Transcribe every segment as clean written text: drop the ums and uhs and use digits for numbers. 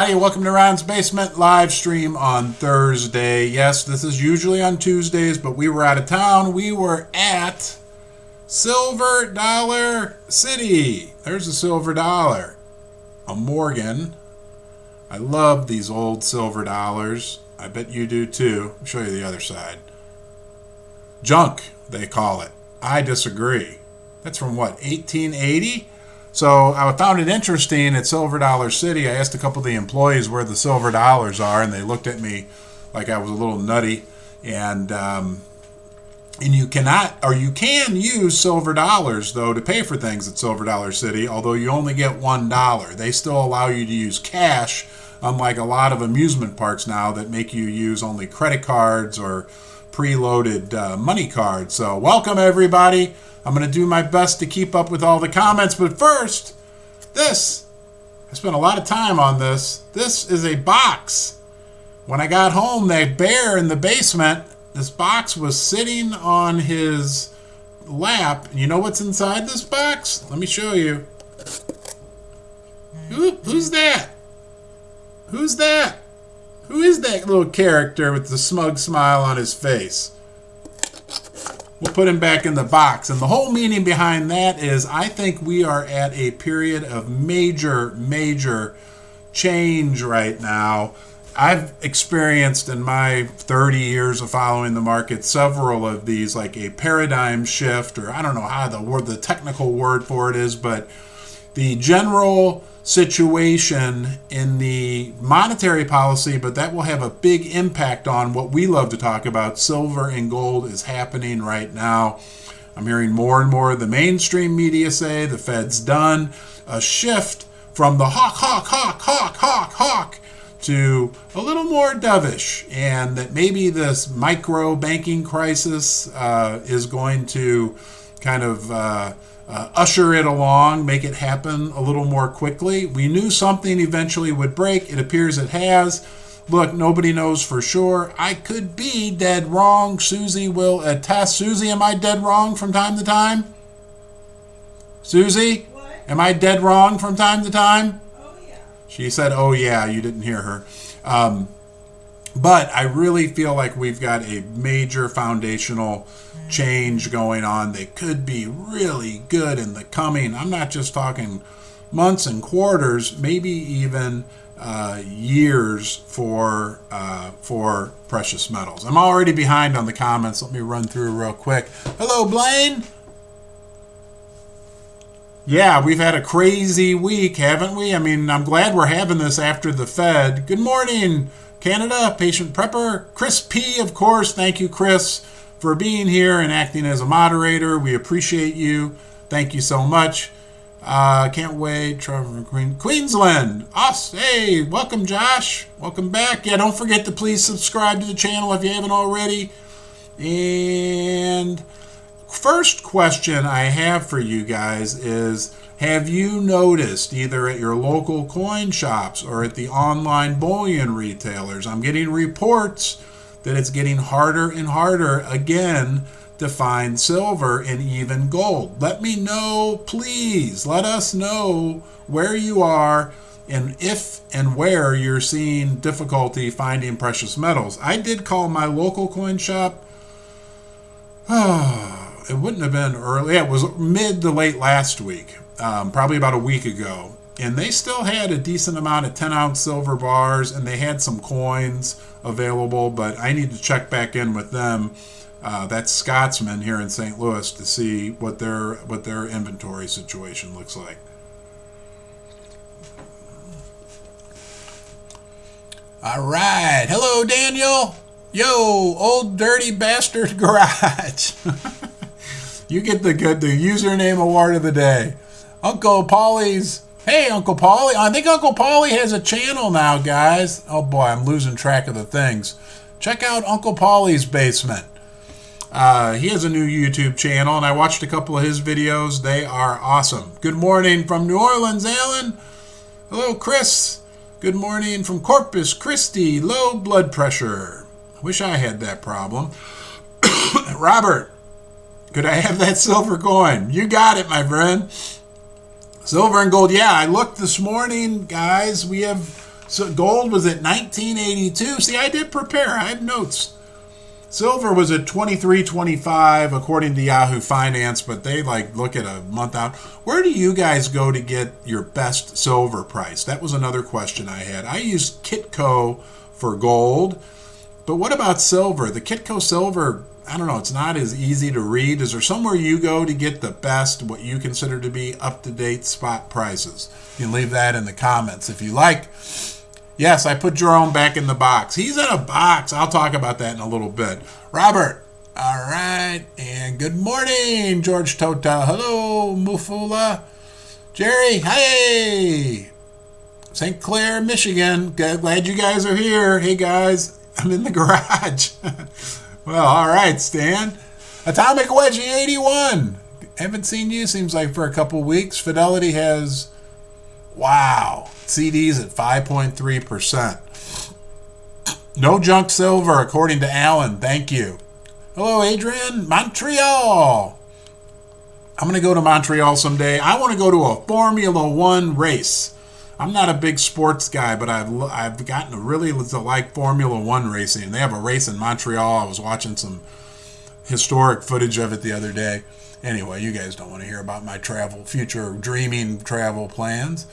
Hey, welcome to Ron's Basement live stream on Thursday. Yes, this is usually on Tuesdays, but we were out of town. We were at Silver Dollar City. There's a silver dollar. A Morgan. I love these old silver dollars. I bet you do too. I'll show you the other side. Junk, they call it. I disagree. That's from what, 1880? So I found it interesting at Silver Dollar City. I asked a couple of the employees where the silver dollars are, and they looked at me like I was a little nutty. And you cannot, or you can use silver dollars though to pay for things at Silver Dollar City. Although you only get $1, they still allow you to use cash. Unlike a lot of amusement parks now that make you use only credit cards or preloaded money cards. So welcome everybody. I'm going to do my best to keep up with all the comments, but first, I spent a lot of time on this. This is a box. When I got home, that bear in the basement, this box was sitting on his lap. And you know what's inside this box? Let me show you. Who's that? Who's that? Who is that little character with the smug smile on his face? We'll put him back in the box. And the whole meaning behind that is I think we are at a period of major change right now. I've experienced in my 30 years of following the market several of these, like a paradigm shift, or I don't know how the technical word for it is, but the general situation in the monetary policy, but that will have a big impact on what we love to talk about. Silver and gold is happening right now. I'm hearing more and more of the mainstream media say the Fed's done. A shift from the hawk to a little more dovish, and that maybe this micro banking crisis is going to kind of usher it along, make it happen a little more quickly. We knew something eventually would break. It appears it has. Look, nobody knows for sure. I could be dead wrong. Susie will attest. Susie, am I dead wrong from time to time? Susie? What? Am I dead wrong from time to time? Oh, yeah. She said, oh, yeah, you didn't hear her. But I really feel like we've got a major foundational change going on. They could be really good in the coming, I'm not just talking months and quarters, maybe even years for precious metals. I'm already behind on the comments. Let me run through real quick. Hello, Blaine. Yeah, we've had a crazy week, haven't we? I mean, I'm glad we're having this after the Fed. Good morning, Canada, Patient Prepper. Chris P., of course. Thank you, Chris, for being here and acting as a moderator. We appreciate you. Thank you so much. Can't wait. Trevor from Queensland. Us. Hey, welcome, Josh. Welcome back. Yeah, don't forget to please subscribe to the channel if you haven't already. And first question I have for you guys is, have you noticed either at your local coin shops or at the online bullion retailers, I'm getting reports that it's getting harder and harder again to find silver and even gold. Let me know, please. Let us know where you are and if and where you're seeing difficulty finding precious metals. I did call my local coin shop. It wouldn't have been early. It was mid to late last week, probably about a week ago. And they still had a decent amount of 10-ounce silver bars, and they had some coins available, but I need to check back in with them. That's Scotsman here in St. Louis to see what their inventory situation looks like. All right. Hello, Daniel. Yo, old dirty bastard garage. You get the username award of the day. Uncle Paulie's. Hey, Uncle Paulie. I think Uncle Paulie has a channel now, guys. Oh, boy, I'm losing track of the things. Check out Uncle Paulie's Basement. He has a new YouTube channel, and I watched a couple of his videos. They are awesome. Good morning from New Orleans, Alan. Hello, Chris. Good morning from Corpus Christi. Low blood pressure. Wish I had that problem. Robert, could I have that silver coin? You got it, my friend. Silver and gold. Yeah, I looked this morning, guys. We have So gold was at 1982. See, I did prepare. I had notes. Silver was at 23.25 according to Yahoo Finance, but they look at a month out. Where do you guys go to get your best silver price? That was another question I had. I used Kitco for gold, but what about silver? The Kitco silver, I don't know, it's not as easy to read. Is there somewhere you go to get the best, what you consider to be up-to-date spot prices? You can leave that in the comments if you like. Yes, I put Jerome back in the box. He's in a box. I'll talk about that in a little bit. Robert, all right. And good morning, George Tota. Hello, Mufula. Jerry, hey. St. Clair, Michigan. Glad you guys are here. Hey, guys, I'm in the garage. Well, all right, Stan. Atomic Wedgie 81. Haven't seen you, seems like, for a couple weeks. Fidelity has, wow, CDs at 5.3%. No junk silver, according to Alan. Thank you. Hello, Adrian. Montreal. I'm going to go to Montreal someday. I want to go to a Formula One race. I'm not a big sports guy, but I've gotten to really like Formula One racing. They have a race in Montreal. I was watching some historic footage of it the other day. Anyway, you guys don't want to hear about my future dreaming travel plans.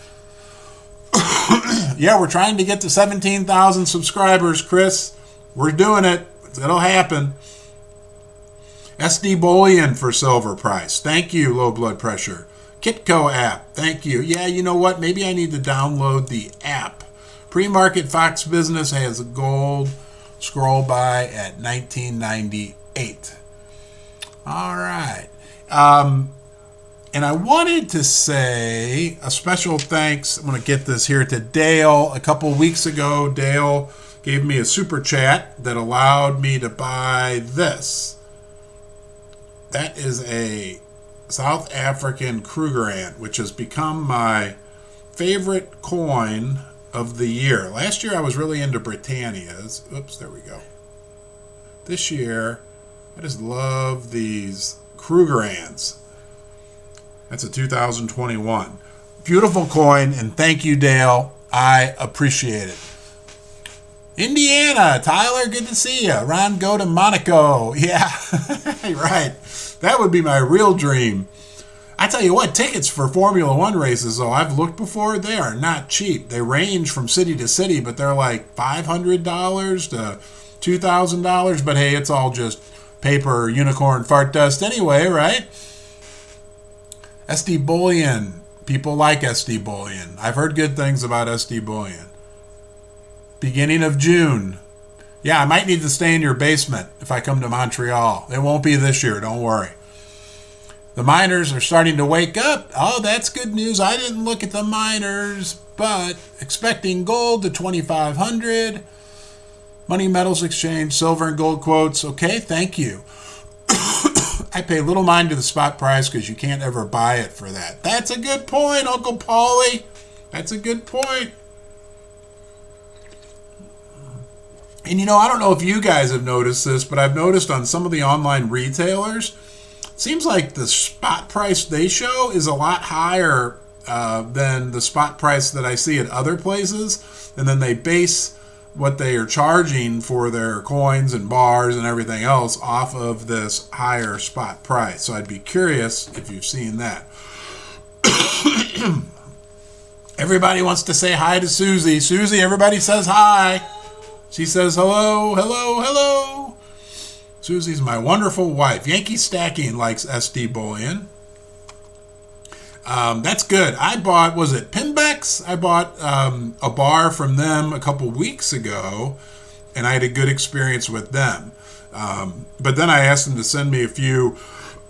Yeah, we're trying to get to 17,000 subscribers, Chris. We're doing it. It'll happen. SD Bullion for silver price. Thank you, low blood pressure. Kitco app. Thank you. Yeah, you know what? Maybe I need to download the app. Pre-market Fox Business has gold scroll by at 1998. All right. And I wanted to say a special thanks. I'm going to get this here to Dale. A couple weeks ago, Dale gave me a super chat that allowed me to buy this. That is a South African Krugerrand, which has become my favorite coin of the year. Last year I was really into Britannias. Oops, there we go. This year, I just love these Krugerrands. That's a 2021. Beautiful coin, and thank you, Dale. I appreciate it. Indiana, Tyler, good to see you. Ron, go to Monaco. Yeah, right. That would be my real dream. I tell you what, tickets for Formula One races, though, I've looked before, they are not cheap. They range from city to city, but they're like $500 to $2,000. But hey, it's all just paper, unicorn, fart dust anyway, right? SD Bullion. People like SD Bullion. I've heard good things about SD Bullion. Beginning of June. Yeah, I might need to stay in your basement if I come to Montreal. It won't be this year, don't worry. The miners are starting to wake up. Oh, that's good news. I didn't look at the miners, but expecting gold to 2,500. Money Metals Exchange, silver and gold quotes. Okay, thank you. I pay little mind to the spot price because you can't ever buy it for that. That's a good point, Uncle Paulie. That's a good point. And you know, I don't know if you guys have noticed this, but I've noticed on some of the online retailers, it seems like the spot price they show is a lot higher than the spot price that I see at other places. And then they base what they are charging for their coins and bars and everything else off of this higher spot price. So I'd be curious if you've seen that. Everybody wants to say hi to Susie. Susie, everybody says hi. She says hello, hello, hello. Susie's my wonderful wife. Yankee Stacking likes SD Bullion. That's good. I bought, was it Pinbex? I bought a bar from them a couple weeks ago, and I had a good experience with them. But then I asked them to send me a few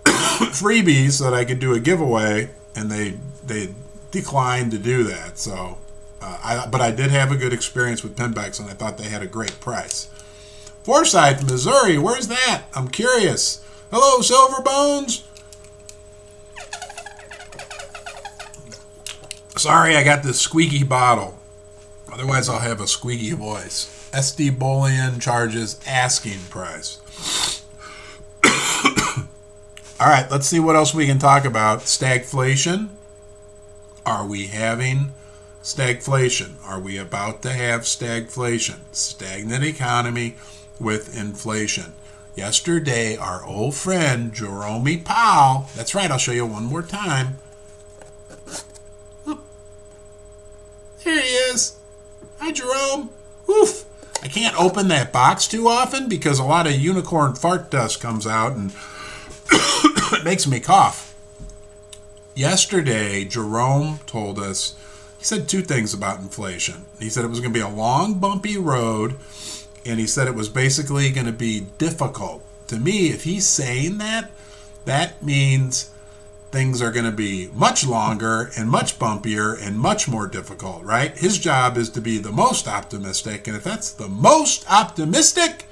freebies so that I could do a giveaway, and they declined to do that. So, but I did have a good experience with Pinbex, and I thought they had a great price. Forsyth, Missouri, where's that? I'm curious. Hello, Silver Bones. Sorry, I got this squeaky bottle. Otherwise, I'll have a squeaky voice. SD Bullion charges asking price. All right, let's see what else we can talk about. Stagflation. Are we having Stagflation. Are we about to have stagflation? Stagnant economy with inflation. Yesterday, our old friend Jerome Powell, that's right, I'll show you one more time. There he is. Hi, Jerome. Woof. I can't open that box too often because a lot of unicorn fart dust comes out and it makes me cough. Yesterday, Jerome told us, he said two things about inflation. He said it was going to be a long, bumpy road, and he said it was basically going to be difficult. To me, if he's saying that, that means things are going to be much longer and much bumpier and much more difficult, right? His job is to be the most optimistic, and if that's the most optimistic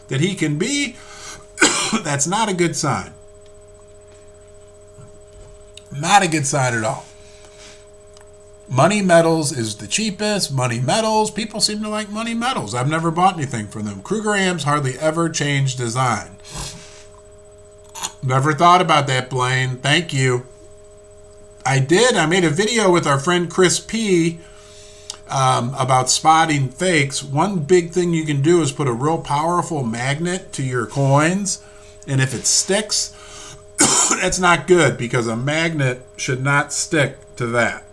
that he can be, that's not a good sign. Not a good sign at all. Money Metals is the cheapest. Money Metals, people seem to like Money Metals. I've never bought anything from them. Kruger Amps hardly ever change design. Never thought about that, Blaine. Thank you. I did. I made a video with our friend Chris P. About spotting fakes. One big thing you can do is put a real powerful magnet to your coins, and if it sticks, that's not good because a magnet should not stick to that.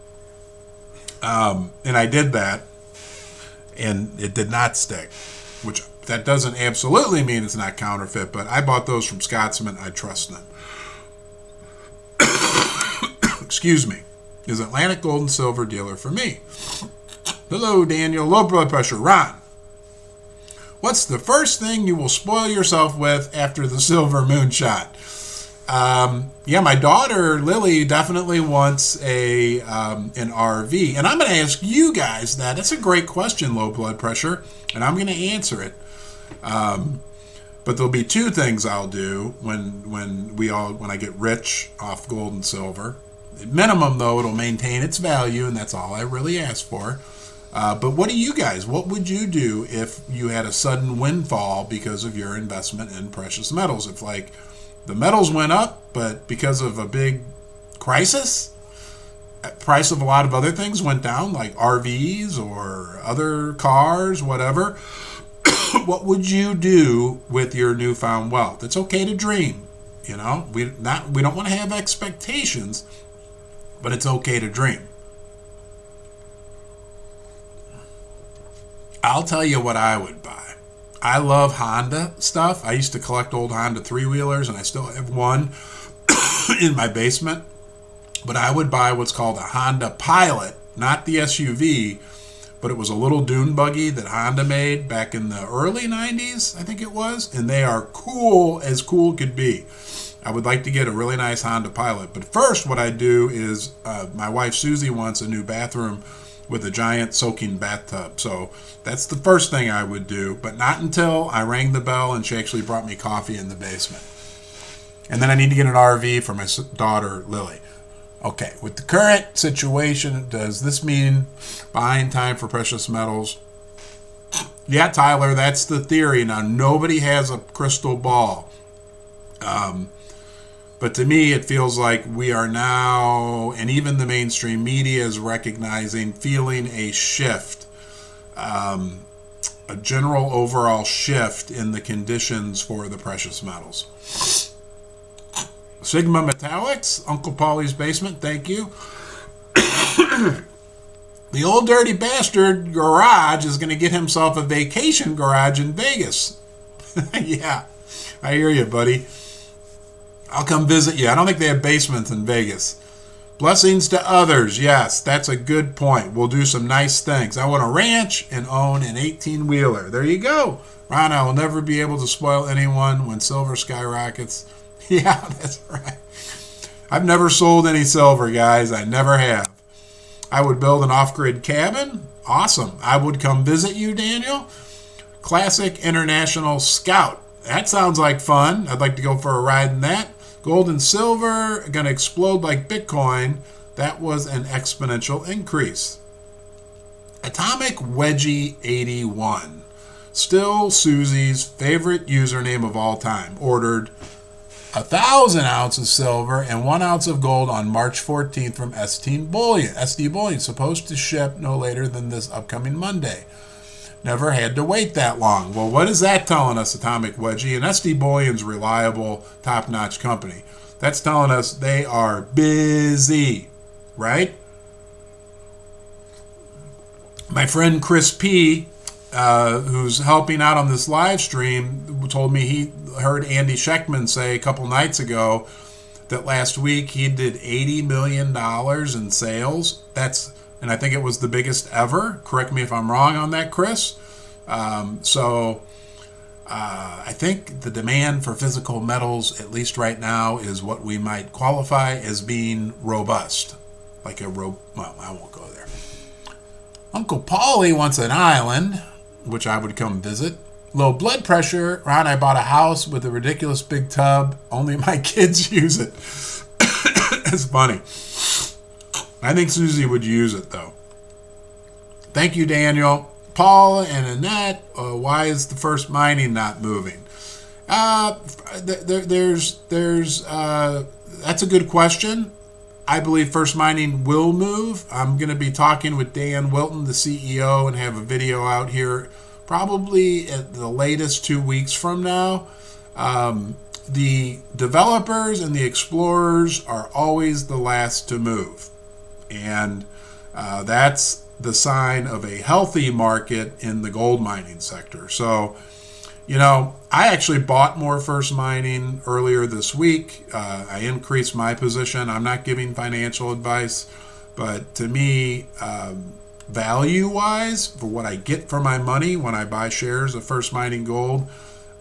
And I did that, and it did not stick, which that doesn't absolutely mean it's not counterfeit, but I bought those from Scotsman. I trust them. Excuse me. Is Atlantic Gold and Silver dealer for me? Hello, Daniel. Low blood pressure. Ron. What's the first thing you will spoil yourself with after the silver moonshot? Yeah, my daughter Lily definitely wants an RV, and I'm going to ask you guys that. That's a great question, low blood pressure, and I'm going to answer it. But there'll be two things I'll do when I get rich off gold and silver. At minimum, though, it'll maintain its value, and that's all I really ask for. But what do you guys? What would you do if you had a sudden windfall because of your investment in precious metals? If like the metals went up, but because of a big crisis, price of a lot of other things went down, like RVs or other cars, whatever. What would you do with your newfound wealth? It's okay to dream, you know. We don't want to have expectations, but it's okay to dream. I'll tell you what I would buy. I love Honda stuff. I used to collect old Honda three-wheelers, and I still have one in my basement. But I would buy what's called a Honda Pilot, not the SUV, but it was a little dune buggy that Honda made back in the early 90s, I think it was. And they are cool as cool could be. I would like to get a really nice Honda Pilot. But first, what I do is my wife Susie wants a new bathroom with a giant soaking bathtub. So that's the first thing I would do, but not until I rang the bell and she actually brought me coffee in the basement. And then I need to get an RV for my daughter, Lily. Okay, with the current situation, does this mean buying time for precious metals? Yeah, Tyler, that's the theory. Now, nobody has a crystal ball. But to me, it feels like we are now, and even the mainstream media is recognizing, feeling a shift, a general overall shift in the conditions for the precious metals. Sigma Metallics, Uncle Paulie's Basement, thank you. The old dirty bastard garage is going to get himself a vacation garage in Vegas. Yeah, I hear you, buddy. I'll come visit you. I don't think they have basements in Vegas. Blessings to others. Yes, that's a good point. We'll do some nice things. I want a ranch and own an 18-wheeler. There you go. Ron, I will never be able to spoil anyone when silver skyrockets. Yeah, that's right. I've never sold any silver, guys. I never have. I would build an off-grid cabin. Awesome. I would come visit you, Daniel. Classic International Scout. That sounds like fun. I'd like to go for a ride in that. Gold and silver going to explode like Bitcoin. That was an exponential increase. Atomic Wedgie 81. Still Susie's favorite username of all time. Ordered 1,000 ounces silver and 1 ounce of gold on March 14th from SD Bullion, supposed to ship no later than this upcoming Monday. Never had to wait that long. Well, what is that telling us, Atomic Wedgie? And SD Bullion's reliable, top-notch company. That's telling us they are busy, right? My friend Chris P., who's helping out on this live stream, told me he heard Andy Scheckman say a couple nights ago that last week he did $80 million in sales. And I think it was the biggest ever. Correct me if I'm wrong on that, Chris. I think the demand for physical metals, at least right now, is what we might qualify as being robust. Well, I won't go there. Uncle Paulie wants an island, which I would come visit. Low blood pressure. Ron, I bought a house with a ridiculous big tub. Only my kids use it. It's funny. I think Susie would use it, though. Thank you, Daniel. Paul and Annette, why is the First Mining not moving? That's a good question. I believe First Mining will move. I'm going to be talking with Dan Wilton, the CEO, and have a video out here probably at the latest 2 weeks from now. The developers and the explorers are always the last to move. And that's the sign of a healthy market in the gold mining sector. So, I actually bought more First Mining earlier this week. I increased my position. I'm not giving financial advice, but to me, value-wise, for what I get for my money when I buy shares of First Mining Gold,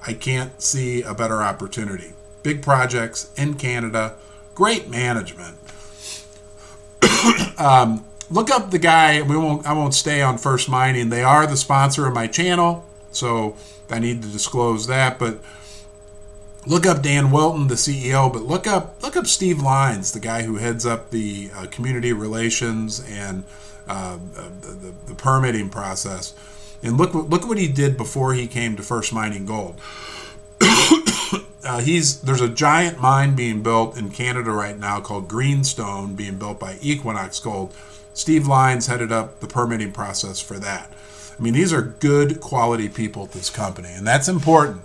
I can't see a better opportunity. Big projects in Canada, great management. Look up the guy. I won't stay on First Mining. They are the sponsor of my channel, so I need to disclose that. But look up Dan Wilton, the CEO. But look up Steve Lines, the guy who heads up the community relations and the permitting process. And look what he did before he came to First Mining Gold. There's a giant mine being built in Canada right now called Greenstone, being built by Equinox Gold. Steve Lines headed up the permitting process for that. I mean, these are good quality people at this company, and that's important.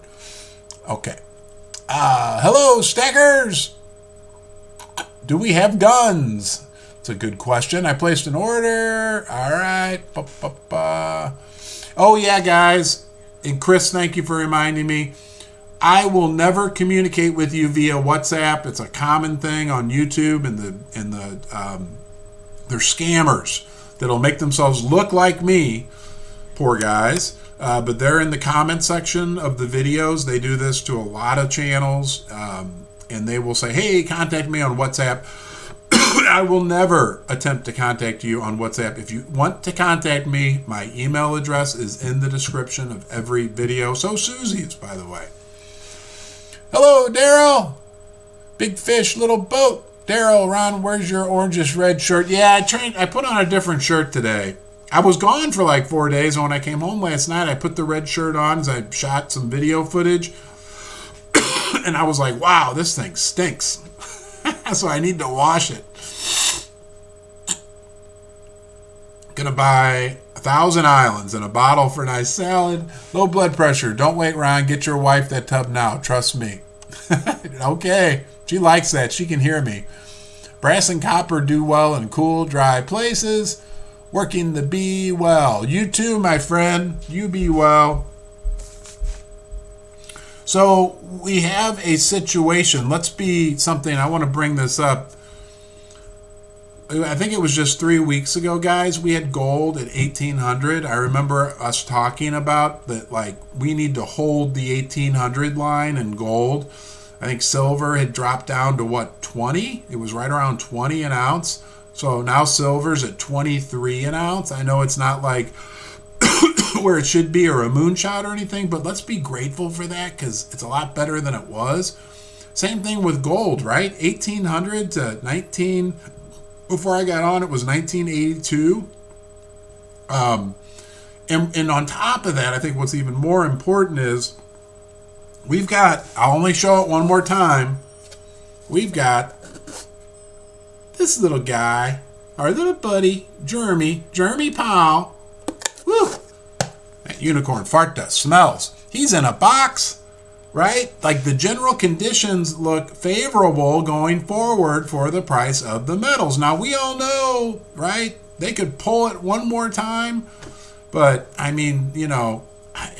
Okay. Hello, Stackers. Do we have guns? It's a good question. I placed an order. All right. Oh, yeah, guys. And Chris, thank you for reminding me. I will never communicate with you via WhatsApp. It's a common thing on YouTube, and they're scammers that'll make themselves look like me. Poor guys. But they're in the comment section of the videos. They do this to a lot of channels, and they will say, hey, contact me on WhatsApp. I will never attempt to contact you on WhatsApp. If you want to contact me, my email address is in the description of every video. So Susie's, by the way. Hello, Daryl. Big fish, little boat. Daryl, Ron, where's your orangish red shirt? Yeah, I put on a different shirt today. I was gone for like 4 days, and when I came home last night, I put the red shirt on as I shot some video footage. And I was like, wow, this thing stinks. So I need to wash it. Gonna buy 1,000 islands and a bottle for nice salad. Low blood pressure. Don't wait, Ron. Get your wife that tub now. Trust me. Okay. She likes that. She can hear me. Brass and copper do well in cool, dry places. Working the bee well. You too, my friend. You be well. So we have a situation. Let's be something. I want to bring this up. I think it was just 3 weeks ago, guys. We had gold at 1,800. I remember us talking about that, like, we need to hold the 1,800 line in gold. I think silver had dropped down to, 20? It was right around 20 an ounce. So now silver's at 23 an ounce. I know it's not like where it should be or a moonshot or anything, but let's be grateful for that because it's a lot better than it was. Same thing with gold, right? 1,800 to 19. Before I got on, it was 1982. And on top of that, I think what's even more important is we've got, I'll only show it one more time, we've got this little guy, our little buddy, Jeremy Powell. Woo! That unicorn fart dust smells. He's in a box, right? Like the general conditions look favorable going forward for the price of the metals. Now, we all know, right? They could pull it one more time, but I mean, you know,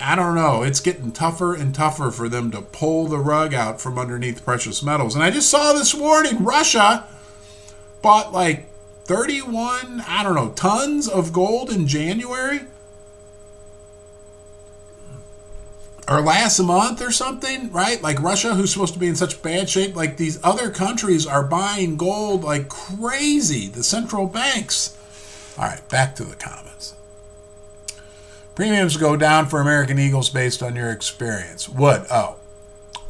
I don't know. It's getting tougher and tougher for them to pull the rug out from underneath precious metals. And I just saw this morning, Russia bought like 31, I don't know, tons of gold in January. Or last month or something, right? Like Russia, who's supposed to be in such bad shape, like these other countries are buying gold like crazy. The central banks. All right, back to the comments. Premiums go down for American Eagles based on your experience. Would. Oh.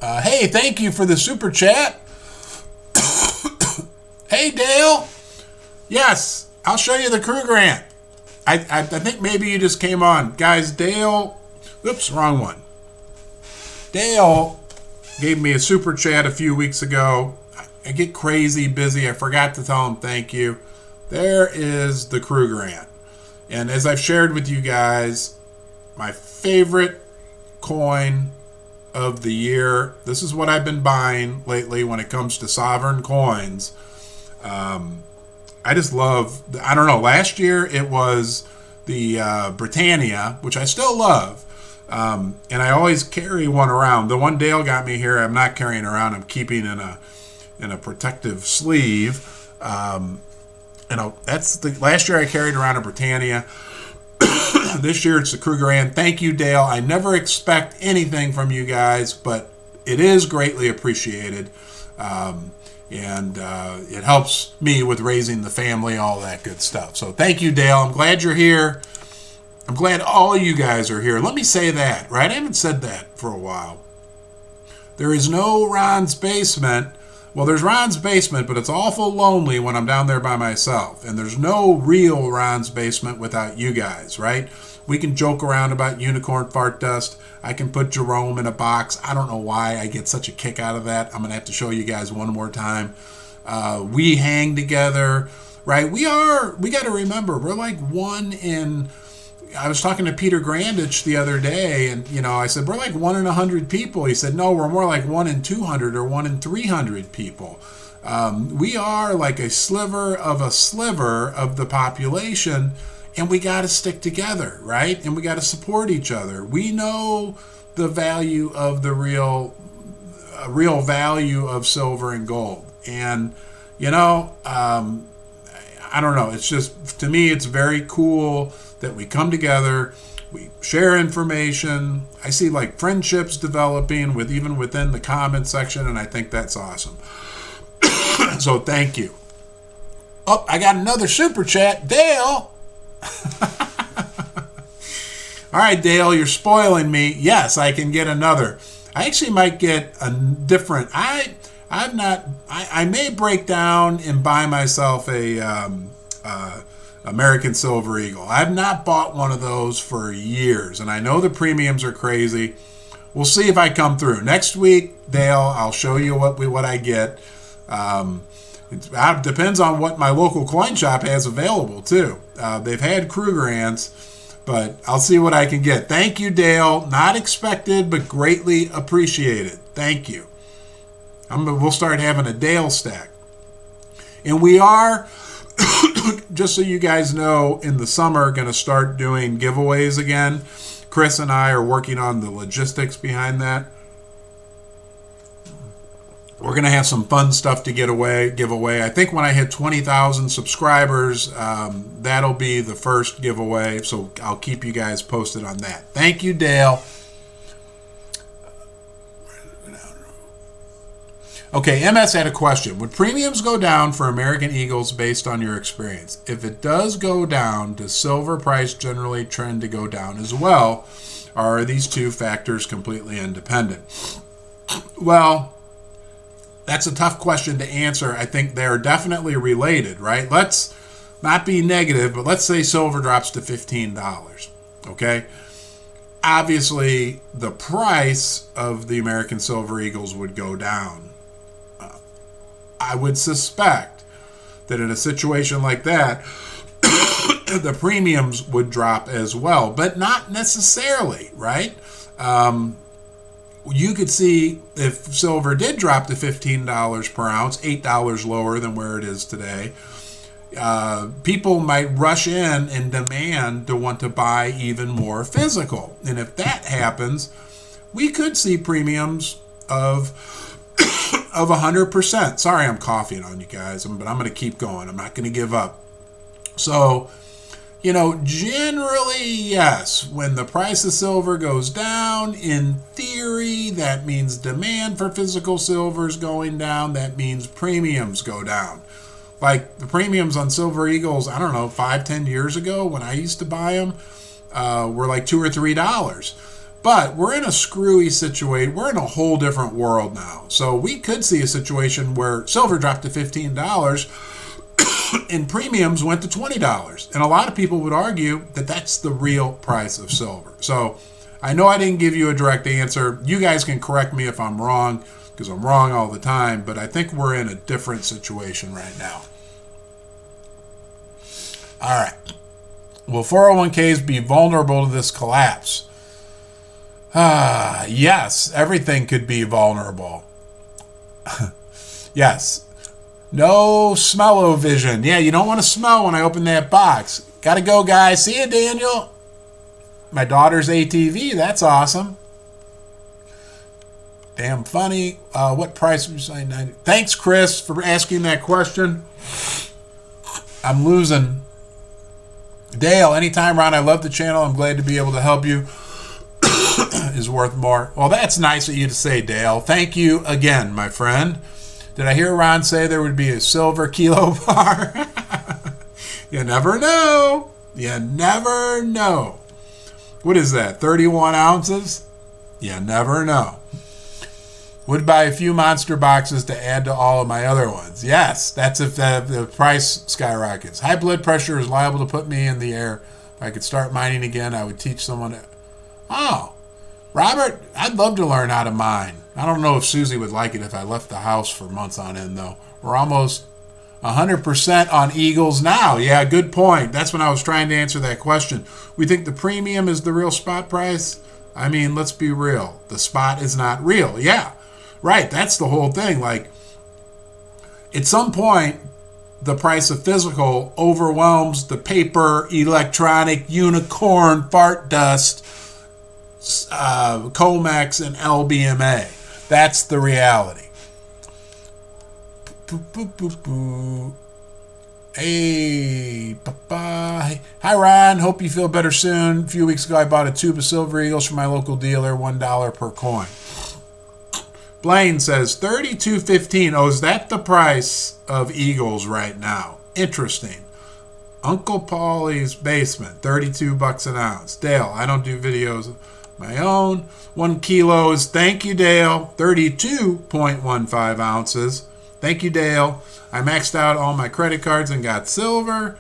Hey, thank you for the super chat. Hey, Dale. Yes, I'll show you the crew grant. I think maybe you just came on. Guys, Dale. Oops, wrong one. Dale gave me a super chat a few weeks ago. I get crazy busy. I forgot to tell him thank you. There is the crew grant. And as I've shared with you guys, my favorite coin of the year, this is what I've been buying lately when it comes to sovereign coins. I just love, I don't know, last year it was the Britannia, which I still love. And I always carry one around. The one Dale got me here, I'm not carrying around. I'm keeping in a protective sleeve. That's the last year I carried around a Britannia. This year it's the Crew Grand. Thank you, Dale. I never expect anything from you guys, but it is greatly appreciated. And it helps me with raising the family, all that good stuff. So thank you, Dale. I'm glad you're here. I'm glad all you guys are here. Let me say that, right? I haven't said that for a while. There is no Ron's Basement. Well, there's Ron's Basement, but it's awful lonely when I'm down there by myself. And there's no real Ron's Basement without you guys, right? We can joke around about unicorn fart dust. I can put Jerome in a box. I don't know why I get such a kick out of that. I'm going to have to show you guys one more time. We hang together, right? We got to remember, we're like one in... I was talking to Peter Grandich the other day, and, you know, I said, we're like 1 in 100 people. He said, no, we're more like 1 in 200 or 1 in 300 people. We are like a sliver of the population, and we got to stick together, right? And we got to support each other. We know the value of the real value of silver and gold. And, you know, I don't know. It's just, to me, it's very cool that we come together, we share information. I see like friendships developing even within the comment section, and I think that's awesome. So thank you. Oh, I got another super chat. Dale. All right, Dale, you're spoiling me. Yes, I can get another. I actually might get a different. I may break down and buy myself a American Silver Eagle. I've not bought one of those for years, and I know the premiums are crazy. We'll see if I come through. Next week, Dale, I'll show you what I get. It depends on what my local coin shop has available, too. They've had crew grants, but I'll see what I can get. Thank you, Dale. Not expected, but greatly appreciated. Thank you. We'll start having a Dale stack. And we are... just so you guys know, in the summer, going to start doing giveaways again. Chris and I are working on the logistics behind that. We're going to have some fun stuff to give away. I think when I hit 20,000 subscribers, that'll be the first giveaway. So I'll keep you guys posted on that. Thank you, Dale. Okay, MS had a question. Would premiums go down for American Eagles based on your experience? If it does go down, does silver price generally trend to go down as well? Or are these two factors completely independent? Well, that's a tough question to answer. I think they're definitely related, right? Let's not be negative, but let's say silver drops to $15, okay? Obviously, the price of the American Silver Eagles would go down. I would suspect that in a situation like that, the premiums would drop as well, but not necessarily, right? You could see if silver did drop to $15 per ounce, $8 lower than where it is today, people might rush in and demand to want to buy even more physical. And if that happens, we could see premiums of 100%. Sorry, I'm coughing on you guys, but I'm going to keep going. I'm not going to give up. So, generally, yes, when the price of silver goes down, in theory, that means demand for physical silver is going down. That means premiums go down. Like the premiums on Silver Eagles, I don't know, 5-10 years ago when I used to buy them, were like $2 or $3. But we're in a screwy situation. We're in a whole different world now. So we could see a situation where silver dropped to $15 and premiums went to $20. And a lot of people would argue that that's the real price of silver. So I know I didn't give you a direct answer. You guys can correct me if I'm wrong, because I'm wrong all the time. But I think we're in a different situation right now. All right. Will 401ks be vulnerable to this collapse? Yes, everything could be vulnerable. Yes. No smell-o-vision. Yeah, you don't want to smell when I open that box. Gotta go, guys. See you, Daniel. My daughter's ATV. That's awesome. Damn funny. What price would you say? Thanks, Chris, for asking that question. I'm losing. Dale, anytime, Ron. I love the channel. I'm glad to be able to help you. Is worth more. Well, that's nice of you to say, Dale. Thank you again, my friend. Did I hear Ron say there would be a silver kilo bar? You never know. You never know. What is that, 31 ounces? You never know. Would buy a few monster boxes to add to all of my other ones. Yes, that's if the price skyrockets. High blood pressure is liable to put me in the air. If I could start mining again, I would teach someone to... Oh, Robert, I'd love to learn how to mine. I don't know if Susie would like it if I left the house for months on end, though. We're almost 100% on Eagles now. Yeah, good point. That's when I was trying to answer that question. We think the premium is the real spot price? I mean, let's be real. The spot is not real. Yeah, right. That's the whole thing. Like, at some point, the price of physical overwhelms the paper, electronic, unicorn, fart dust, COMEX, and LBMA. That's the reality. Hey, Papa. Hi, Ron. Hope you feel better soon. A few weeks ago, I bought a tube of Silver Eagles from my local dealer, $1 per coin. Blaine says $32.15. Oh, is that the price of Eagles right now? Interesting. Uncle Paulie's Basement, $32 an ounce. Dale, I don't do videos of my own. 1 kilo is, thank you, Dale, 32.15 ounces. Thank you, Dale. I maxed out all my credit cards and got silver.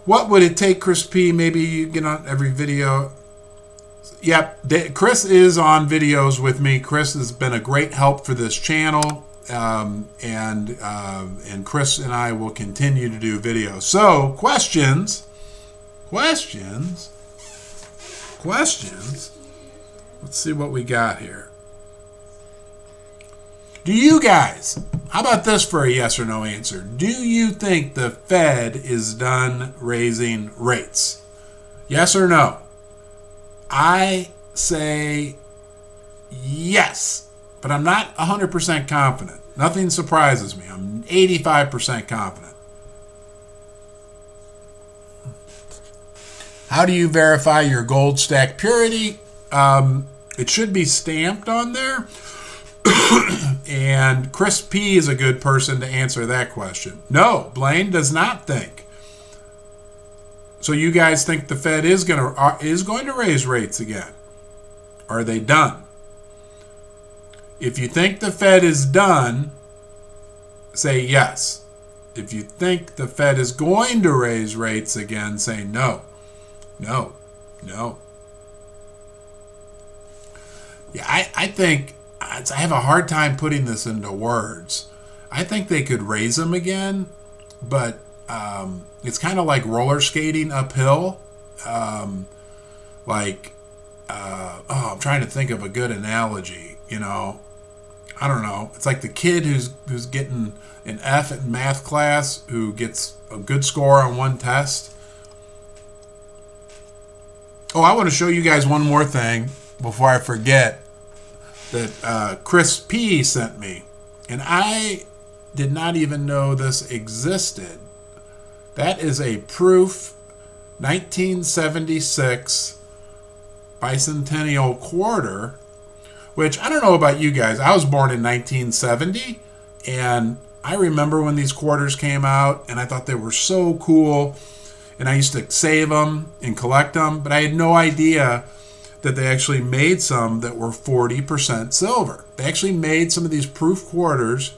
What would it take, Chris P? Maybe you get on every video. Yep, Chris is on videos with me. Chris has been a great help for this channel. And Chris and I will continue to do videos. So, questions. Let's see what we got here. Do you guys, how about this for a yes or no answer? Do you think the Fed is done raising rates? Yes or no? I say yes, but I'm not 100% confident. Nothing surprises me. I'm 85% confident. How do you verify your gold stack purity? It should be stamped on there. And Chris P is a good person to answer that question. No, Blaine does not think. So you guys think the Fed is going to raise rates again? Are they done? If you think the Fed is done, say yes. If you think the Fed is going to raise rates again, say no. No. Yeah, I think I have a hard time putting this into words. I think they could raise them again, but it's kind of like roller skating uphill. I'm trying to think of a good analogy. I don't know. It's like the kid who's getting an F in math class who gets a good score on one test. Oh, I want to show you guys one more thing before I forget that Chris P sent me. And I did not even know this existed. That is a proof 1976 bicentennial quarter, which I don't know about you guys. I was born in 1970, and I remember when these quarters came out, and I thought they were so cool. And I used to save them and collect them, but I had no idea that they actually made some that were 40% silver. They actually made some of these proof quarters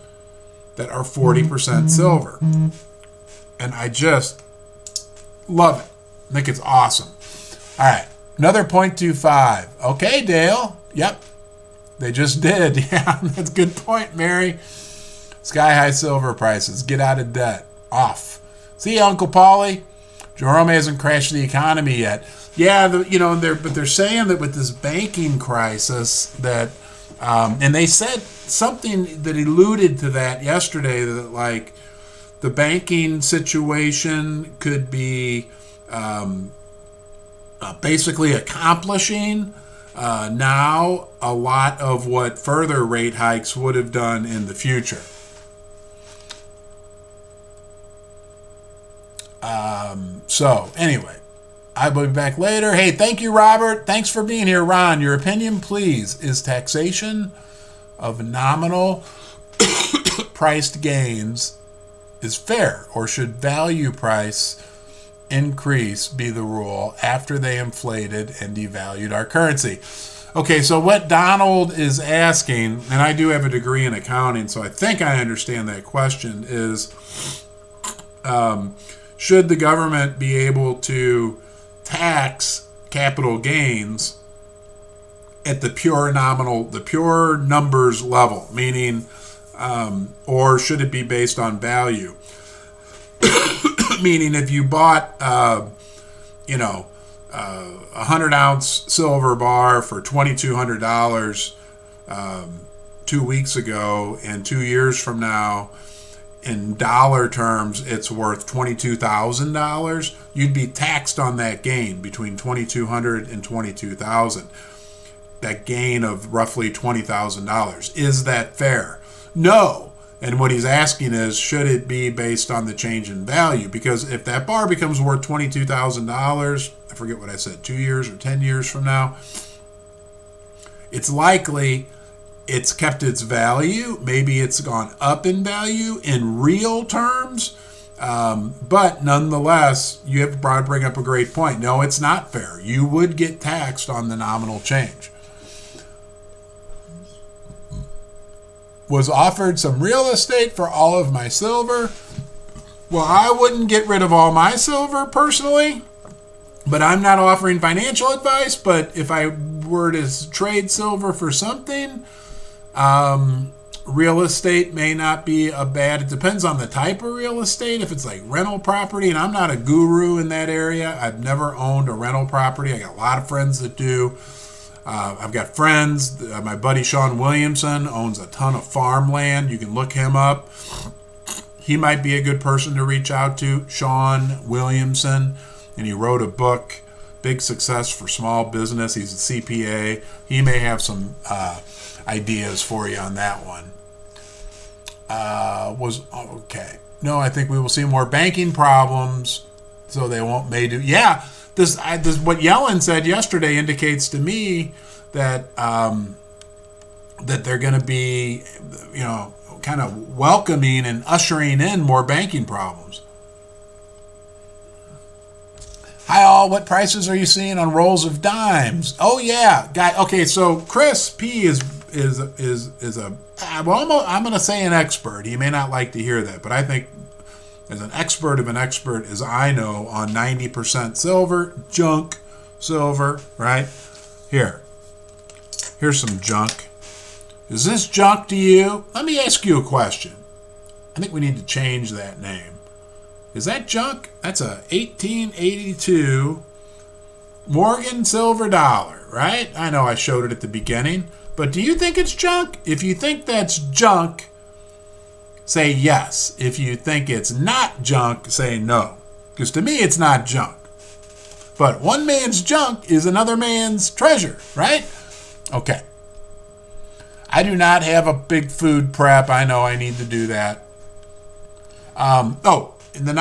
that are 40% silver. And I just love it. I think it's awesome. All right, another 0.25. Okay, Dale. Yep, they just did. Yeah, that's a good point, Mary. Sky-high silver prices. Get out of debt. Off. See you, Uncle Paulie. Jerome hasn't crashed the economy yet. Yeah, they're saying that with this banking crisis that, and they said something that alluded to that yesterday, that like the banking situation could be basically accomplishing now a lot of what further rate hikes would have done in the future. So anyway, I will be back later. Hey, thank you, Robert. Thanks for being here, Ron. Your opinion, please. Is taxation of nominal priced gains is fair, or should value price increase be the rule after they inflated and devalued our currency? Okay, so what Donald is asking, and I do have a degree in accounting, so I think I understand that question, is should the government be able to tax capital gains at the pure nominal, the pure numbers level, meaning, or should it be based on value? Meaning if you bought, a 100-ounce silver bar for $2,200 2 weeks ago, and 2 years from now, in dollar terms, it's worth $22,000. You'd be taxed on that gain between $2,200 and $22,000. That gain of roughly $20,000. Is that fair? No. And what he's asking is, should it be based on the change in value? Because if that bar becomes worth $22,000, I forget what I said, 2 years or 10 years from now, it's likely it's kept its value. Maybe it's gone up in value in real terms. But nonetheless, you have to bring up a great point. No, it's not fair. You would get taxed on the nominal change. Was offered some real estate for all of my silver. Well, I wouldn't get rid of all my silver personally, but I'm not offering financial advice. But if I were to trade silver for something, real estate may not be a bad, it depends on the type of real estate. If it's like rental property, and I'm not a guru in that area, I've never owned a rental property. I got a lot of friends that do. I've got friends, my buddy Sean Williamson owns a ton of farmland. You can look him up. He might be a good person to reach out to, Sean Williamson, and he wrote a book, Big Success for Small Business. He's a CPA. He may have some ideas for you on that one. Okay. No, I think we will see more banking problems, so they may do. Yeah, this what Yellen said yesterday indicates to me that that they're going to be, kind of welcoming and ushering in more banking problems. Hi all, what prices are you seeing on rolls of dimes? Oh yeah, guy. Okay, so Chris P is a well, I'm going to say an expert. He may not like to hear that, but I think as an expert of an expert as I know on 90% silver, junk silver, right? Here's some junk. Is this junk to you? Let me ask you a question. I think we need to change that name. Is that junk? That's a 1882 Morgan silver dollar, right? I know I showed it at the beginning, but do you think it's junk? If you think that's junk, say yes. If you think it's not junk, say no. Because to me, it's not junk. But one man's junk is another man's treasure, right? Okay. I do not have a big food prep. I know I need to do that. In the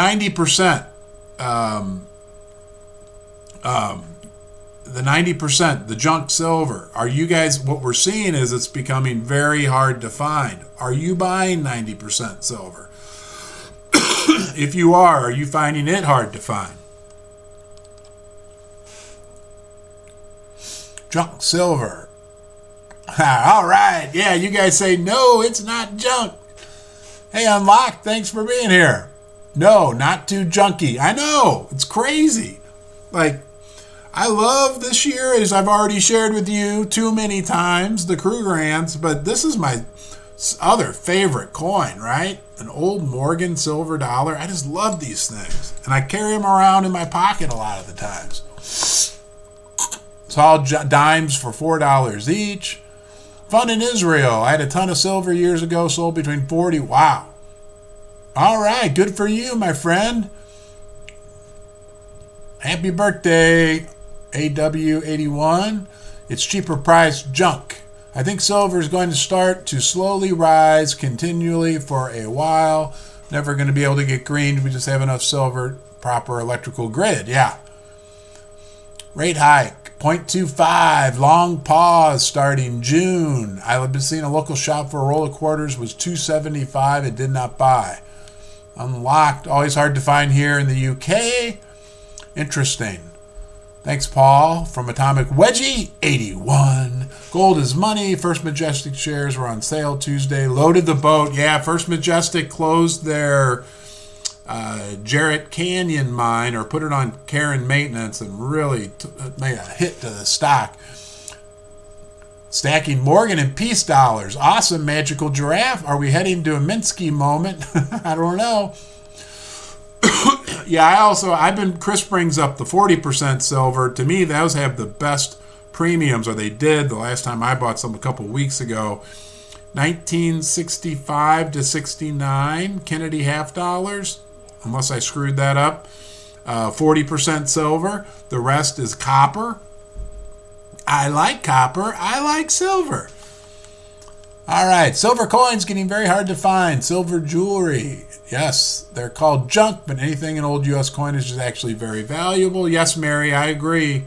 90%, the junk silver, are you guys, what we're seeing is it's becoming very hard to find. Are you buying 90% silver? If you are you finding it hard to find? Junk silver. All right. Yeah, you guys say, no, it's not junk. Hey, Unlocked, thanks for being here. No, not too junky. I know. It's crazy. Like, I love this year, as I've already shared with you too many times, the Krugerrands, but this is my other favorite coin, right? An old Morgan silver dollar. I just love these things. And I carry them around in my pocket a lot of the times. It's all dimes for $4 each. Fun in Israel. I had a ton of silver years ago, sold between 40. Wow. All right, good for you, my friend. Happy birthday, AW81. It's cheaper price junk. I think silver is going to start to slowly rise continually for a while. Never going to be able to get green. We just have enough silver, proper electrical grid. Yeah. Rate hike, 0.25. Long pause starting June. I've been seeing a local shop for a roll of quarters was $2.75. It did not buy. Unlocked. Always hard to find here in the UK. Interesting. Thanks, Paul. From Atomic Wedgie, 81. Gold is money. First Majestic shares were on sale Tuesday. Loaded the boat. Yeah, First Majestic closed their Jarrett Canyon mine, or put it on care and maintenance, and really made a hit to the stock. Stacking Morgan and Peace dollars. Awesome, Magical Giraffe. Are we heading to a Minsky moment? I don't know. Yeah, Chris brings up the 40% silver. To me, those have the best premiums, or they did the last time I bought some a couple weeks ago. 1965 to 69 Kennedy half dollars, unless I screwed that up. 40% silver. The rest is copper. I like copper. I like silver. All right, silver coins getting very hard to find. Silver jewelry. Yes, they're called junk, but anything in old U.S. coinage is actually very valuable. Yes, Mary, I agree.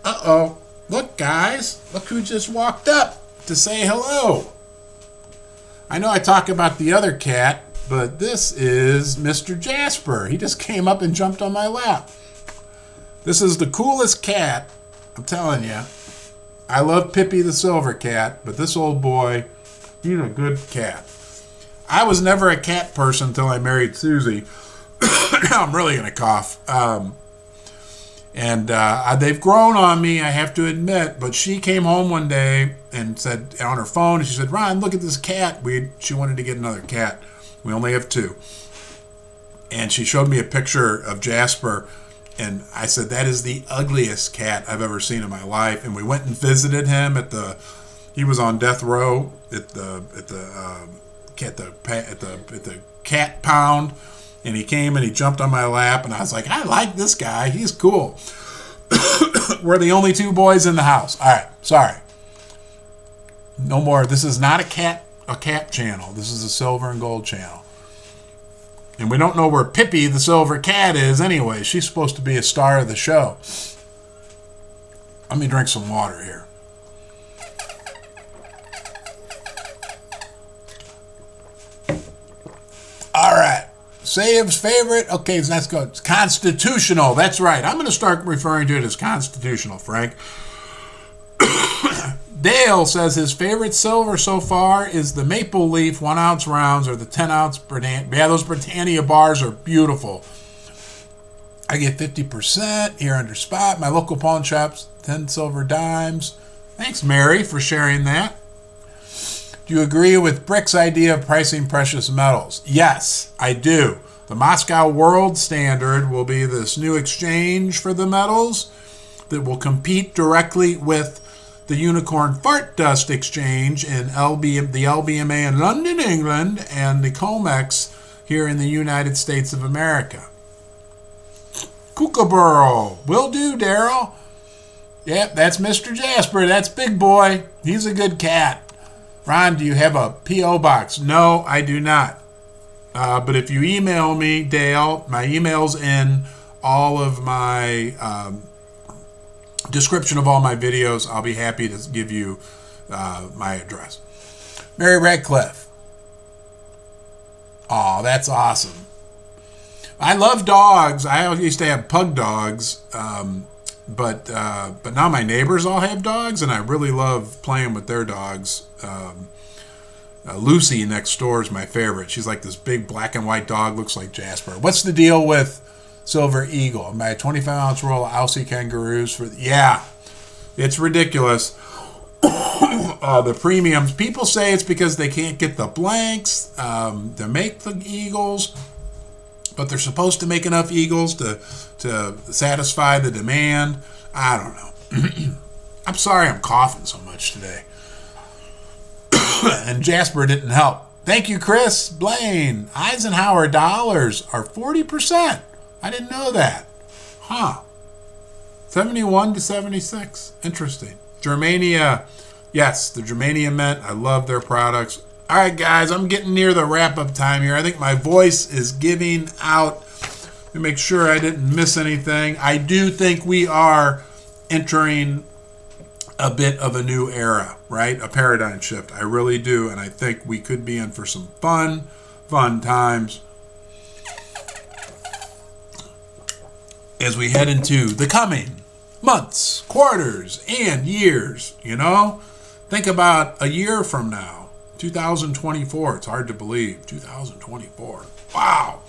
Uh-oh. Look, guys. Look who just walked up to say hello. I know I talk about the other cat, but this is Mr. Jasper. He just came up and jumped on my lap. This is the coolest cat, I'm telling you. I love Pippi the silver cat, but this old boy, he's a good cat. I was never a cat person until I married Susie. I'm really going to cough. They've grown on me, I have to admit, but she came home one day and said on her phone, she said, Ron, look at this cat. She wanted to get another cat. We only have two. And she showed me a picture of Jasper, and I said, that is the ugliest cat I've ever seen in my life. And we went and visited him he was on death row at the cat pound, and he came and he jumped on my lap, and I was like, I like this guy. He's cool. We're the only two boys in the house. All right, sorry. No more. This is not a cat channel. This is a silver and gold channel. And we don't know where Pippi the silver cat is anyway. She's supposed to be a star of the show. Let me drink some water here. All right. Save's favorite. Okay, let's go. It's constitutional. That's right. I'm going to start referring to it as constitutional, Frank. Dale says his favorite silver so far is the Maple Leaf 1 ounce rounds, or the 10 ounce Britannia. Yeah, those Britannia bars are beautiful. I get 50% here under spot. My local pawn shops, 10 silver dimes. Thanks, Mary, for sharing that. Do you agree with Brick's idea of pricing precious metals? Yes, I do. The Moscow World Standard will be this new exchange for the metals that will compete directly with the Unicorn Fart Dust Exchange in the LBMA in London, England, and the COMEX here in the United States of America. Kookaburra. Will do, Daryl. Yep, that's Mr. Jasper. That's Big Boy. He's a good cat. Ron, do you have a P.O. box? No, I do not. But if you email me, Dale, my email's in all of my description of all my videos. I'll be happy to give you my address. Mary Radcliffe. Oh, that's awesome. I love dogs. I used to have pug dogs, but now my neighbors all have dogs, and I really love playing with their dogs. Lucy next door is my favorite. She's like this big black and white dog, looks like Jasper. What's the deal with Silver Eagle? My 25-ounce roll of Aussie kangaroos for yeah, it's ridiculous. The premiums. People say it's because they can't get the blanks to make the eagles, but they're supposed to make enough eagles to satisfy the demand. I don't know. I'm sorry I'm coughing so much today. And Jasper didn't help. Thank you, Chris. Blaine. Eisenhower dollars are 40%. I didn't know that. Huh. 71 to 76. Interesting. Germania. Yes, the Germania Mint. I love their products. All right, guys, I'm getting near the wrap-up time here. I think my voice is giving out. Let me make sure I didn't miss anything. I do think we are entering a bit of a new era, right? A paradigm shift. I really do, and I think we could be in for some fun times as we head into the coming months, quarters, and years, you know? Think about a year from now, 2024. It's hard to believe, 2024. Wow.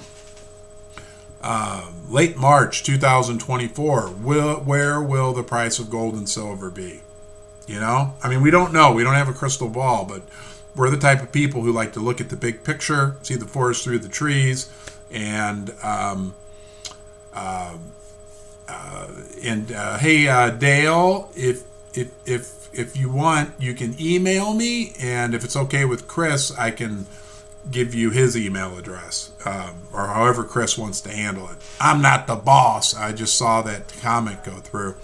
Late March 2024. Where will the price of gold and silver be? You know? I mean, we don't know. We don't have a crystal ball, but we're the type of people who like to look at the big picture, see the forest through the trees, and hey, Dale, if you want, you can email me, and if it's okay with Chris, I can give you his email address, or however Chris wants to handle it. I'm not the boss. I just saw that comment go through.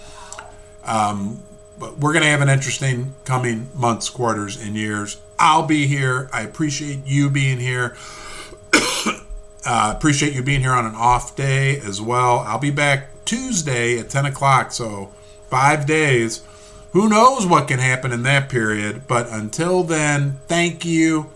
But we're going to have an interesting coming months, quarters, and years. I'll be here. I appreciate you being here. Appreciate you being here on an off day as well. I'll be back Tuesday at 10 o'clock, so 5 days. Who knows what can happen in that period, but until then, thank you.